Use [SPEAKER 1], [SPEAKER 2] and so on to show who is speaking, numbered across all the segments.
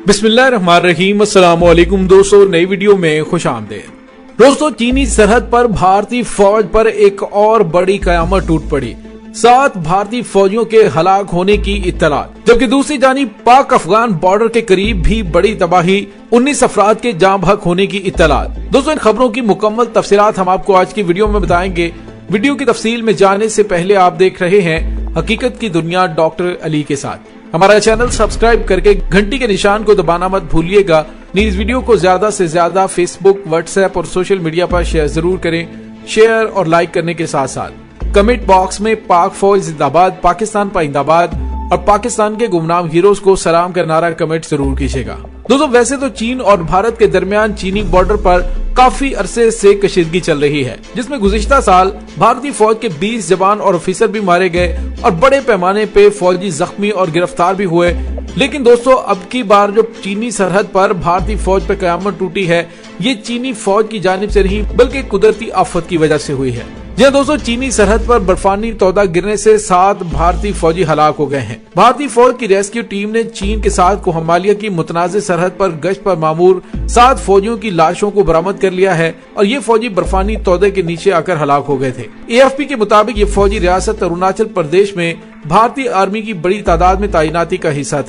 [SPEAKER 1] बिस्मिल्लाहिर्रहमानिर्रहीम। अस्सलाम वालेकुम दोस्तों, नई वीडियो में खुश आमदीद। दोस्तों, चीनी सरहद पर भारतीय फौज पर एक और बड़ी कयामत टूट पड़ी। 7 भारतीय फौजियों के हलाक होने की इत्तला, जबकि दूसरी जानिब पाक अफगान बॉर्डर के करीब भी बड़ी तबाही, 19 अफराद के जाँ बहक होने की इत्तला। दोस्तों, इन खबरों की मुकम्मल तफसीलात हम आपको आज की वीडियो में बताएंगे। वीडियो की तफसील में जाने से पहले आप देख रहे हैं हकीकत की दुनिया डॉक्टर अली के साथ। हमारा चैनल सब्सक्राइब करके घंटी के निशान को दबाना मत भूलिएगा। इस वीडियो को ज्यादा से ज्यादा फेसबुक, व्हाट्सएप और सोशल मीडिया पर शेयर जरूर करें। शेयर और लाइक करने के साथ साथ कमेंट बॉक्स में पाक फौज जिंदाबाद, पाकिस्तान पाइंदाबाद और पाकिस्तान के गुमनाम हीरोज को सलाम का नारा कमेंट जरूर कीजिएगा। दोस्तों, वैसे तो चीन और भारत के दरमियान चीनी बॉर्डर पर काफी अरसे से कशीदगी चल रही है, जिसमें गुज़िश्ता साल भारतीय फौज के 20 जवान और ऑफिसर भी मारे गए और बड़े पैमाने पे फौजी जख्मी और गिरफ्तार भी हुए। लेकिन दोस्तों, अब की बार जो चीनी सरहद पर भारतीय फौज पर कयामत टूटी है, ये चीनी फौज की जानिब से नहीं बल्कि कुदरती आफत की वजह से हुई है। जी दोस्तों, चीनी सरहद पर बर्फानी तौदा गिरने से 7 भारतीय फौजी हलाक हो गए हैं। भारतीय फौज की रेस्क्यू टीम ने चीन के साथ कोहमालिया की मुतनाज़ सरहद पर गश्त पर मामूर 7 फौजियों की लाशों को बरामद कर लिया है और ये फौजी बर्फानी तौदे के नीचे आकर हलाक हो गए थे। AFP के मुताबिक ये फौजी रियासत अरुणाचल प्रदेश में भारतीय आर्मी की बड़ी तादाद में तैनाती का हिस्सा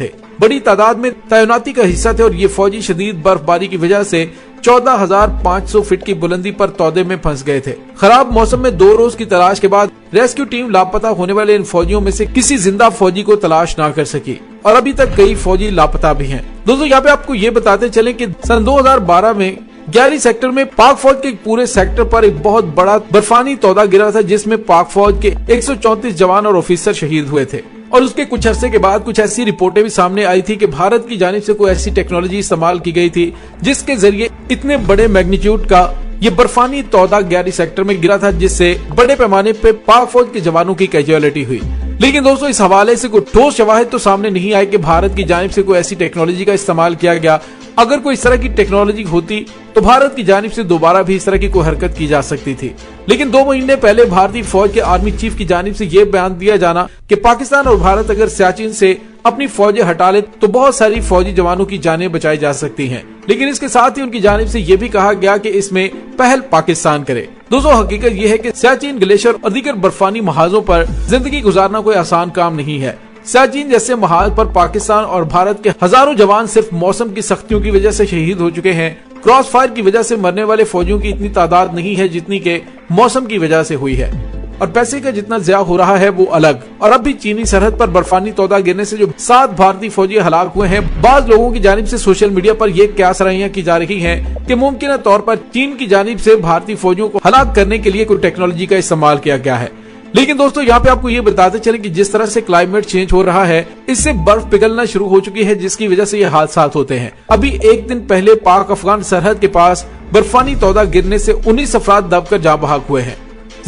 [SPEAKER 1] थे और ये फौजी शदीद बर्फबारी की वजह से 14,500 फीट की बुलंदी पर तौदे में फंस गए थे। खराब मौसम में 2 रोज की तलाश के बाद रेस्क्यू टीम लापता होने वाले इन फौजियों में से किसी जिंदा फौजी को तलाश ना कर सकी और अभी तक कई फौजी लापता भी हैं। दोस्तों, यहाँ पे आपको ये बताते चले कि सन 2012 में 11 सेक्टर में पाक फौज के पूरे सेक्टर पर एक बहुत बड़ा बर्फानी तौदा गिरा था, जिसमें पाक फौज के 134 जवान और ऑफिसर शहीद हुए थे। और उसके कुछ अरसे के बाद कुछ ऐसी रिपोर्टें भी सामने आई थी कि भारत की जानिब से कोई ऐसी टेक्नोलॉजी इस्तेमाल की गई थी जिसके जरिए इतने बड़े मैग्नीट्यूड का ये बर्फानी तौदा 11 सेक्टर में गिरा था, जिससे बड़े पैमाने पे पाक फौज के जवानों की कैजुअलिटी हुई। लेकिन दोस्तों, इस हवाले से कोई ठोस शवाहिद तो सामने नहीं आए कि भारत की जानिब से कोई ऐसी टेक्नोलॉजी का इस्तेमाल किया गया। अगर कोई इस तरह की टेक्नोलॉजी होती तो भारत की जानिब से दोबारा भी इस तरह की कोई हरकत की जा सकती थी। लेकिन 2 महीने पहले भारतीय फौज के आर्मी चीफ की जानिब से यह बयान दिया जाना कि पाकिस्तान और भारत अगर सियाचिन से अपनी फौजें हटा ले तो बहुत सारी फौजी जवानों की जानें बचाई जा सकती हैं। लेकिन इसके साथ ही उनकी जानिब से यह भी कहा गया कि इसमें पहल पाकिस्तान करे। दोस्तों, हकीकत यह है कि सियाचिन ग्लेशियर और दीगर बर्फानी महाजों पर जिंदगी गुजारना कोई आसान काम नहीं है। सियाचिन जैसे महाज पर पाकिस्तान और भारत के हजारों जवान सिर्फ मौसम की सख्तियों की वजह से शहीद हो चुके हैं। क्रॉस फायर की वजह से मरने वाले फौजियों की इतनी तादाद नहीं है जितनी के मौसम की वजह से हुई है, और पैसे का जितना ज़या हो रहा है वो अलग। और अब भी चीनी सरहद पर बर्फानी तौदा गिरने से जो 7 भारतीय फौजी हलाक हुए हैं, बाज लोगों की जानिब से सोशल मीडिया पर यह क्यासराइयां की जा रही हैं कि मुमकिन तौर पर चीन की जानिब से भारतीय फौजियों को हलाक करने के लिए कोई टेक्नोलॉजी का इस्तेमाल किया गया है। लेकिन दोस्तों, यहाँ पे आपको ये बताते चलें कि जिस तरह से क्लाइमेट चेंज हो रहा है, इससे बर्फ पिघलना शुरू हो चुकी है, जिसकी वजह से ये हादसा होते हैं। अभी एक दिन पहले पाक अफगान सरहद के पास बर्फानी तौदा गिरने से 19 अफराद दबकर जाँ बहक हुए हैं।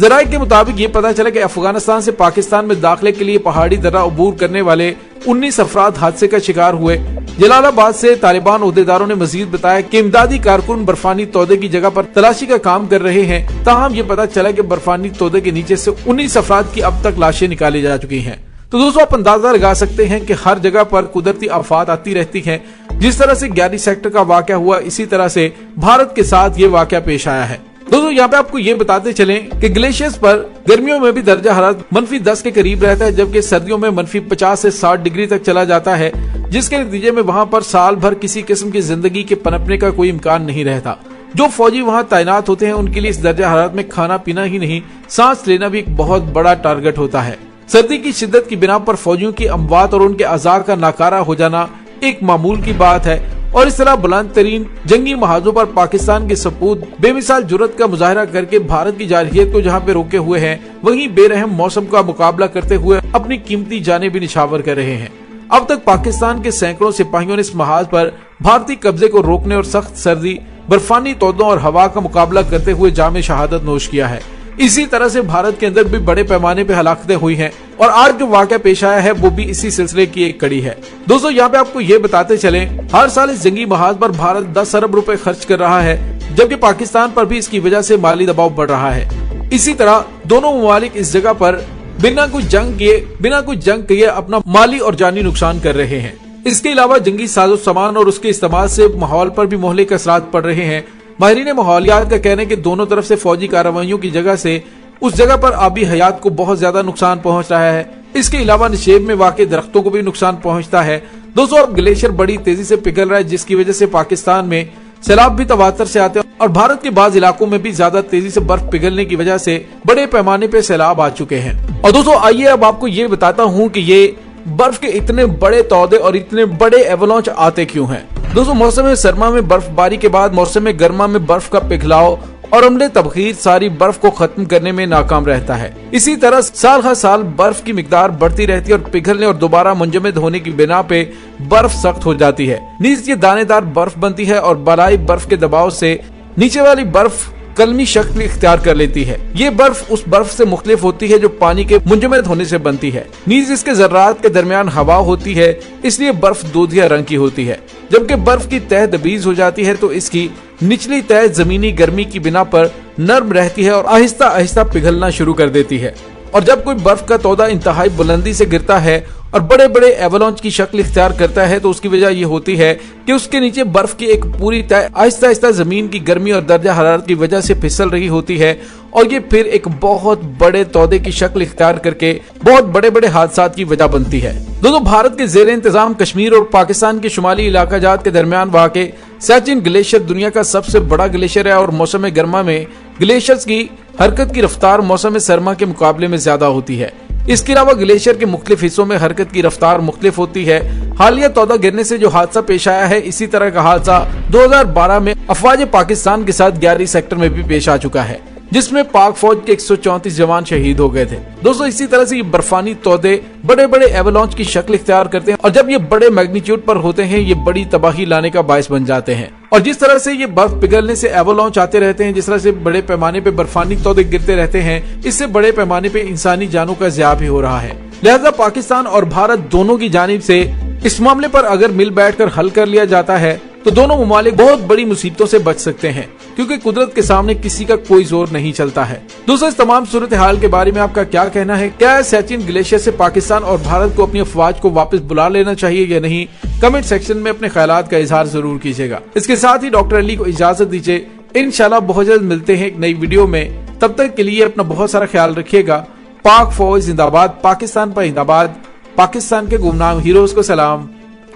[SPEAKER 1] जराये के मुताबिक ये पता चला कि अफगानिस्तान से पाकिस्तान में दाखिले के लिए पहाड़ी दर्रा अबूर करने वाले 19 अफराद हादसे का शिकार हुए। जलालाबाद से तालिबान ओहदेदारों ने मजीद बताया कि इमदादी कारकुन बर्फानी तौदे की जगह पर तलाशी का काम कर रहे हैं। ताहम ये पता चला कि बर्फानी तौदे के नीचे से 19 अफराद की अब तक लाशें निकाली जा चुकी हैं। तो दोस्तों, आप अंदाजा लगा सकते हैं कि हर जगह पर कुदरती आफात आती रहती हैं। जिस तरह से 11 सेक्टर का वाकया हुआ, इसी तरह से भारत के साथ ये वाकया पेश आया है। दोस्तों, यहाँ पे आपको ये बताते चलें कि ग्लेशियर्स पर गर्मियों में भी दर्जा हरारत -10 के करीब रहता है, जबकि सर्दियों में -50 से 60 डिग्री तक चला जाता है, जिसके नतीजे में वहाँ पर साल भर किसी किस्म की जिंदगी के पनपने का कोई इम्कान नहीं रहता। जो फौजी वहाँ तैनात होते हैं उनके लिए इस दर्जा हरारत में खाना पीना ही नहीं, सांस लेना भी एक बहुत बड़ा टारगेट होता है। सर्दी की शिद्दत की बिना पर फौजियों की अमवात और उनके आजार का नाकारा हो जाना एक मामूल की बात है। और इस तरह बुलंद तरीन जंगी महाजों पर पाकिस्तान के सपूत बेमिसाल जुर्रत का मुजाहरा करके भारत की जारहियत को जहाँ पे रोके हुए हैं, वहीं बेरहम मौसम का मुकाबला करते हुए अपनी कीमती जानें भी निछावर कर रहे हैं। अब तक पाकिस्तान के सैकड़ों सिपाहियों ने इस महाज पर भारतीय कब्जे को रोकने और सख्त सर्दी, बर्फानी तौदों और हवा का मुकाबला करते हुए जामे शहादत नोश किया है। इसी तरह से भारत के अंदर भी बड़े पैमाने पे हलाकतें हुई हैं और आज जो वाकया पेश आया है वो भी इसी सिलसिले की एक कड़ी है। दोस्तों, यहाँ पे आपको ये बताते चलें, हर साल इस जंगी महाज पर भारत 10 अरब रुपए खर्च कर रहा है, जबकि पाकिस्तान पर भी इसकी वजह से माली दबाव बढ़ रहा है। इसी तरह दोनों ममालिक इस जगह पर बिना कुछ जंग किए अपना माली और जानी नुकसान कर रहे हैं। इसके अलावा जंगी साजो सामान और उसके इस्तेमाल से माहौल पर भी मोहलिक असरात पड़ रहे हैं। माहिरीन माहौलियात का कहना है कि दोनों तरफ से फौजी कार्रवाइयों की जगह से उस जगह पर आबी हयात को बहुत ज्यादा नुकसान पहुंच रहा है। इसके अलावा निशेब में वाक़ दरख्तों को भी नुकसान पहुंचता है। दोस्तों, अब ग्लेशियर बड़ी तेजी से पिघल रहा है, जिसकी वजह से पाकिस्तान में सैलाब भी तवातर से आते हैं और भारत के बाज़ इलाकों में भी ज्यादा तेजी से बर्फ पिघलने की वजह से बड़े पैमाने पे सैलाब आ चुके हैं। और दोस्तों, आइए अब आपको ये बताता हूँ कि ये बर्फ के इतने बड़े तौदे और इतने बड़े एवलांच आते क्यों हैं। दोस्तों, मौसम सरमा में बर्फबारी के बाद मौसम गर्मा में बर्फ का पिघलाव और अमले तबखीर सारी बर्फ को खत्म करने में नाकाम रहता है। इसी तरह साल हर साल बर्फ की मिकदार बढ़ती रहती है और पिघलने और दोबारा मुंजमद होने की बिना पे बर्फ सख्त हो जाती है। नीचे दानेदार बर्फ बनती है और बलाई बर्फ के दबाव से नीचे वाली बर्फ कलमी शक्ल इख्तियार कर लेती है। ये बर्फ उस बर्फ से मुख्तलिफ होती है जो पानी के मुंजमद होने से बनती है। नीज इसके जर्रात के दरमियान हवा होती है, इसलिए बर्फ दूधिया रंग की होती है। जबकि बर्फ की तह दबीज हो जाती है तो इसकी निचली तह जमीनी गर्मी की बिना पर नर्म रहती है और आहिस्ता आहिस्ता पिघलना शुरू कर देती है। और जब कोई बर्फ का तौदा इंतहाई बुलंदी से गिरता है और बड़े बड़े एवलांच की शक्ल इख्तियार करता है तो उसकी वजह ये होती है कि उसके नीचे बर्फ की एक पूरी तह आहिस्ता आहिस्ता जमीन की गर्मी और दर्जा हरारत की वजह से फिसल रही होती है और ये फिर एक बहुत बड़े तौदे की शक्ल इख्तियार करके बहुत बड़े बड़े हादसात की वजह बनती है। दोस्तों, भारत के जेर इंतजाम कश्मीर और पाकिस्तान के शुमाली इलाका जात के दरमियान वाक़े सैचिन ग्लेशियर दुनिया का सबसे बड़ा ग्लेशियर है और मौसम गर्मा में ग्लेशियर्स की हरकत की रफ्तार मौसम सरमा के मुकाबले में ज्यादा होती है। इसके अलावा ग्लेशियर के मुख्तलिफ हिस्सों में हरकत की रफ्तार मुख्तलिफ होती है। हालिया तौदा गिरने से जो हादसा पेश आया है, इसी तरह का हादसा 2012 में अफवाज पाकिस्तान के साथ 11 सेक्टर में भी पेश आ चुका है, जिसमें पाक फौज के 134 जवान शहीद हो गए थे। दोस्तों, इसी तरह से ये बर्फानी तौदे बड़े बड़े एवलांच की शक्ल इख्तियार करते हैं और जब ये बड़े मैग्नीट्यूड पर होते हैं ये बड़ी तबाही लाने का बायस बन जाते हैं। और जिस तरह से ये बर्फ पिघलने से एवलांच आते रहते हैं, जिस तरह से बड़े पैमाने पे बर्फानी तौदे गिरते रहते हैं, इससे बड़े पैमाने पे इंसानी जानों का ज़िया भी हो रहा है। लिहाजा पाकिस्तान और भारत दोनों की जानिब से इस मामले पर अगर मिल बैठकर हल कर लिया जाता है तो दोनों ममालिक बहुत बड़ी मुसीबतों से बच सकते हैं, क्योंकि कुदरत के सामने किसी का कोई जोर नहीं चलता है। दोस्तों, इस तमाम सूरत हाल के बारे में आपका क्या कहना है? क्या सैचिन ग्लेशियर से पाकिस्तान और भारत को अपनी अफवाज को वापस बुला लेना चाहिए या नहीं? कमेंट सेक्शन में अपने ख्यालात का इजहार जरूर कीजिएगा। इसके साथ ही डॉक्टर अली को इजाजत दीजिए। इंशाल्लाह बहुत जल्द मिलते हैं एक नई वीडियो में। तब तक के लिए अपना बहुत सारा ख्याल रखिएगा। पाक फौज जिंदाबाद, पाकिस्तान पर जिंदाबाद, पाकिस्तान के गुमनाम हीरोज को सलाम।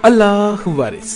[SPEAKER 1] अल्लाह वारिस।